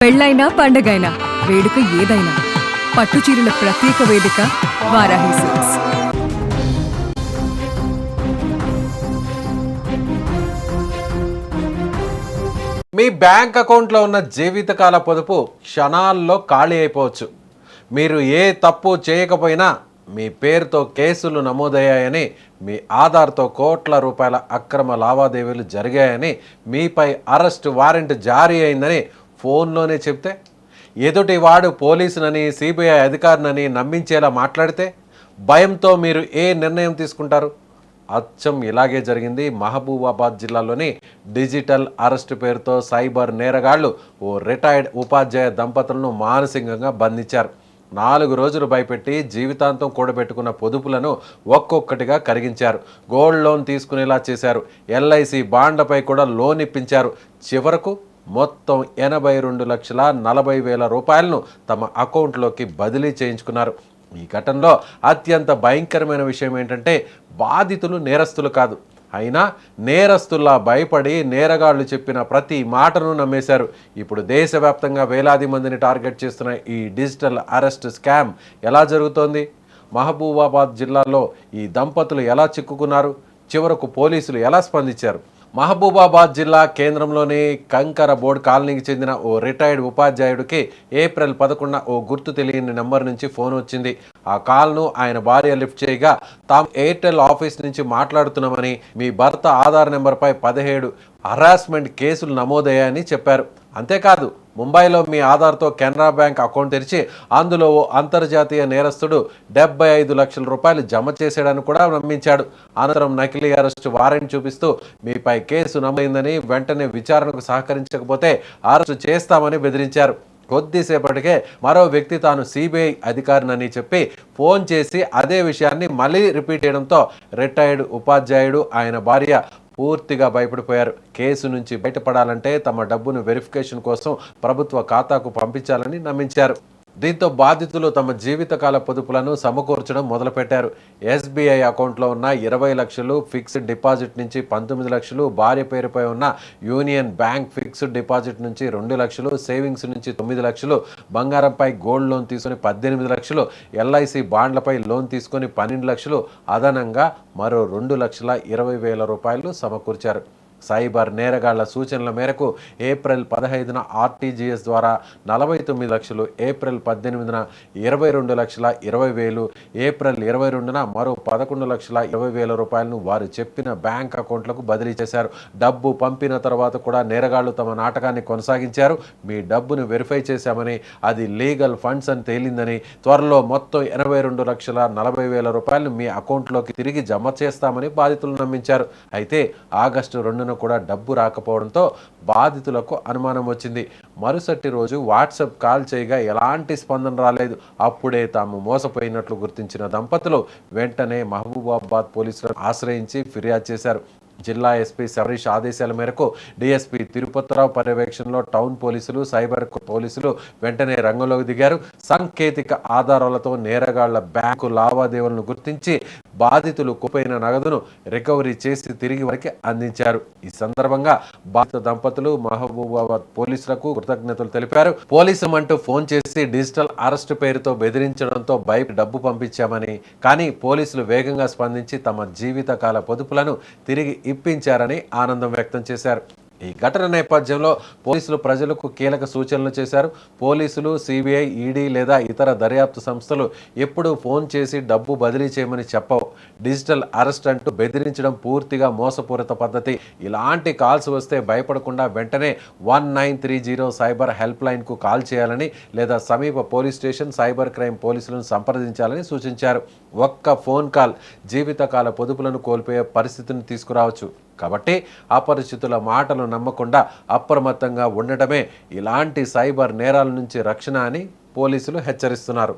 పెళ్ళైనా పండగైనా వేడుక ఏదైనా పట్టుచీరల ప్రత్యేక వేదిక వారాహి సిల్క్స్. మీ బ్యాంక్ అకౌంట్లో ఉన్న జీవితకాల పొదుపు క్షణాల్లో ఖాళీ అయిపోవచ్చు. మీరు ఏ తప్పు చేయకపోయినా మీ పేరుతో కేసులు నమోదయ్యాయని, మీ ఆధార్తో కోట్ల రూపాయల అక్రమ లావాదేవీలు జరిగాయని, మీపై అరెస్ట్ వారెంట్ జారీ అయిందని ఫోన్లోనే చెప్తే, ఎదుటి వాడు పోలీసునని సిబిఐ అధికారినని నమ్మించేలా మాట్లాడితే భయంతో మీరు ఏ నిర్ణయం తీసుకుంటారు? అచ్చం ఇలాగే జరిగింది మహబూబాబాద్ జిల్లాలోని డిజిటల్ అరెస్ట్ పేరుతో సైబర్ నేరగాళ్లు ఓ రిటైర్డ్ ఉపాధ్యాయ దంపతులను మానసికంగా బంధించారు. 4 రోజులు భయపెట్టి జీవితాంతం కూడబెట్టుకున్న పొదుపులను ఒక్కొక్కటిగా కరిగించారు. గోల్డ్ లోన్ తీసుకునేలా చేశారు. ఎల్ఐసి బాండ్లపై కూడా లోన్ ఇప్పించారు. చివరకు మొత్తం 82,40,000 రూపాయలను తమ అకౌంట్లోకి బదిలీ చేయించుకున్నారు. ఈ ఘటనలో అత్యంత భయంకరమైన విషయం ఏంటంటే, బాధితులు నేరస్తులు కాదు, అయినా నేరస్తుల్లా భయపడి నేరగాళ్లు చెప్పిన ప్రతి మాటను నమ్మేశారు. ఇప్పుడు దేశవ్యాప్తంగా వేలాది మందిని టార్గెట్ చేస్తున్న ఈ డిజిటల్ అరెస్ట్ స్కామ్ ఎలా జరుగుతోంది? మహబూబాబాద్ జిల్లాలో ఈ దంపతులు ఎలా చిక్కుకున్నారు? చివరకు పోలీసులు ఎలా స్పందించారు? మహబూబాబాద్ జిల్లా కేంద్రంలోని కంకర బోర్డ్ కాలనీకి చెందిన ఓ రిటైర్డ్ ఉపాధ్యాయుడికి ఏప్రిల్ 11న ఓ గుర్తు తెలియని నెంబర్ నుంచి ఫోన్ వచ్చింది. ఆ కాల్ను ఆయన భార్య లిఫ్ట్ చేయగా, తాము ఎయిర్టెల్ ఆఫీస్ నుంచి మాట్లాడుతున్నామని, మీ భర్త ఆధార్ నెంబర్పై 17 హరాస్మెంట్ కేసులు నమోదయ్యాయని చెప్పారు. అంతేకాదు, ముంబైలో మీ ఆధార్తో కెనరా బ్యాంక్ అకౌంట్ తెరిచి అందులో ఓ అంతర్జాతీయ నేరస్తుడు 75 లక్షల రూపాయలు జమ చేశాడని కూడా నమ్మించాడు. అనంతరం నకిలీ అరెస్టు వారెంట్ చూపిస్తూ మీపై కేసు నమోదైందని, వెంటనే విచారణకు సహకరించకపోతే అరెస్టు చేస్తామని బెదిరించారు. కొద్దిసేపటికే మరో వ్యక్తి తాను సిబిఐ అధికారినని చెప్పి ఫోన్ చేసి అదే విషయాన్ని మళ్ళీ రిపీట్ చేయడంతో రిటైర్డ్ ఉపాధ్యాయుడు, ఆయన భార్య పూర్తిగా భయపడిపోయారు. కేసు నుంచి బయటపడాలంటే తమ డబ్బును వెరిఫికేషన్ కోసం ప్రభుత్వ ఖాతాకు పంపించాలని నమ్మించారు. దీంతో బాధితులు తమ జీవితకాల పొదుపులను సమకూర్చడం మొదలుపెట్టారు. ఎస్బీఐ అకౌంట్లో ఉన్న 20 లక్షలు ఫిక్స్డ్ డిపాజిట్ నుంచి 19 లక్షలు, భార్య పేరుపై ఉన్న యూనియన్ బ్యాంక్ ఫిక్స్డ్ డిపాజిట్ నుంచి 2 లక్షలు, సేవింగ్స్ నుంచి 9 లక్షలు, బంగారంపై గోల్డ్ లోన్ తీసుకుని 18 లక్షలు, ఎల్ఐసి బాండ్లపై లోన్ తీసుకుని 12 లక్షలు, అదనంగా మరో 2,20,000 రూపాయలు సమకూర్చారు. సైబర్ నేరగాళ్ల సూచనల మేరకు ఏప్రిల్ 15న ఆర్టీజీఎస్ ద్వారా 49 లక్షలు, ఏప్రిల్ 18న 22,20,000, ఏప్రిల్ 22న మరో 11,20,000 రూపాయలను వారు చెప్పిన బ్యాంక్ అకౌంట్లకు బదిలీ చేశారు. డబ్బు పంపిన తర్వాత కూడా నేరగాళ్లు తమ నాటకాన్ని కొనసాగించారు. మీ డబ్బును వెరిఫై చేశామని, అది లీగల్ ఫండ్స్ అని తేలిందని, త్వరలో మొత్తం 82,40,000 రూపాయలు మీ అకౌంట్లోకి తిరిగి జమ చేస్తామని బాధితులు నమ్మించారు. అయితే ఆగస్టు 2న కూడా డబ్బు రాకపోవడంతో బాధితులకు అనుమానం వచ్చింది. మరుసటి రోజు వాట్సాప్ కాల్ చేయగా ఎలాంటి స్పందన రాలేదు. అప్పుడే తాము మోసపోయినట్లు గుర్తించిన దంపతులు వెంటనే మహబూబాబాద్ పోలీసులను ఆశ్రయించి ఫిర్యాదు చేశారు. జిల్లా ఎస్పీ శబరీష్ ఆదేశాల మేరకు డిఎస్పీ తిరుపతిరావు పర్యవేక్షణలో టౌన్ పోలీసులు, సైబర్ పోలీసులు వెంటనే రంగంలోకి దిగారు. సాంకేతిక ఆధారాలతో నేరగాళ్ల బ్యాంకు లావాదేవీలను గుర్తించి బాధితులు కోల్పోయిన నగదును రికవరీ చేసి తిరిగి వారికి అందించారు. ఈ సందర్భంగా బాధిత దంపతులు మహబూబాబాద్ పోలీసులకు కృతజ్ఞతలు తెలిపారు. పోలీసుమంటూ ఫోన్ చేసి డిజిటల్ అరెస్ట్ పేరుతో బెదిరించడంతో భయపడి డబ్బు పంపించామని, కానీ పోలీసులు వేగంగా స్పందించి తమ జీవితకాల పొదుపులను తిరిగి ఇప్పించారని ఆనందం వ్యక్తం చేశారు. ఈ ఘటన నేపథ్యంలో పోలీసులు ప్రజలకు కీలక సూచనలు చేశారు. పోలీసులు, సిబిఐ, ఈడీ లేదా ఇతర దర్యాప్తు సంస్థలు ఎప్పుడూ ఫోన్ చేసి డబ్బు బదిలీ చేయమని చెప్పవు. డిజిటల్ అరెస్ట్ అంటూ బెదిరించడం పూర్తిగా మోసపూరిత పద్ధతి. ఇలాంటి కాల్స్ వస్తే భయపడకుండా వెంటనే 1930 సైబర్ హెల్ప్ లైన్కు కాల్ చేయాలని, లేదా సమీప పోలీస్ స్టేషన్, సైబర్ క్రైమ్ పోలీసులను సంప్రదించాలని సూచించారు. ఒక్క ఫోన్ కాల్ జీవితకాల పొదుపులను కోల్పోయే పరిస్థితిని తీసుకురావచ్చు. కాబట్టి అపరిచితుల మాటలు నమ్మకుండా అప్రమత్తంగా ఉండటమే ఇలాంటి సైబర్ నేరాల నుంచి రక్షణ అని పోలీసులు హెచ్చరిస్తున్నారు.